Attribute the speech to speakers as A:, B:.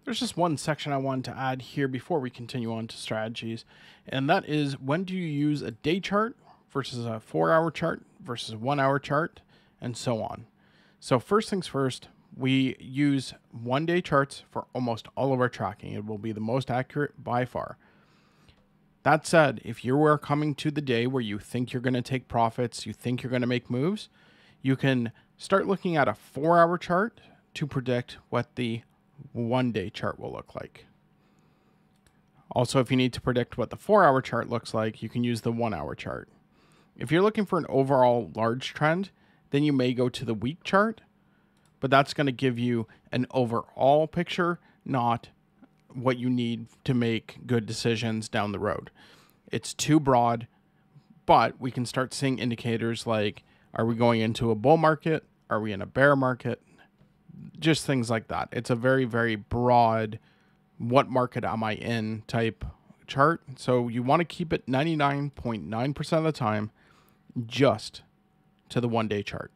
A: There's just one section I wanted to add here before we continue on to strategies, and that is when do you use a day chart versus a 4 hour chart versus a 1 hour chart, and so on. So, first things first, we use 1 day charts for almost all of our tracking. It will be the most accurate by far. That said, if you are coming to the day where you think you're going to take profits, you think you're going to make moves, you can start looking at a 4 hour chart to predict what the 1 day chart will look like. Also, if you need to predict what the 4 hour chart looks like, you can use the 1 hour chart. If you're looking for an overall large trend, then you may go to the week chart, but that's going to give you an overall picture, not what you need to make good decisions down the road. It's too broad, but we can start seeing indicators like, are we going into a bull market? Are we in a bear market? Just things like that. It's a very, very broad, what market am I in type chart. So you want to keep it 99.9% of the time just to the 1 day chart.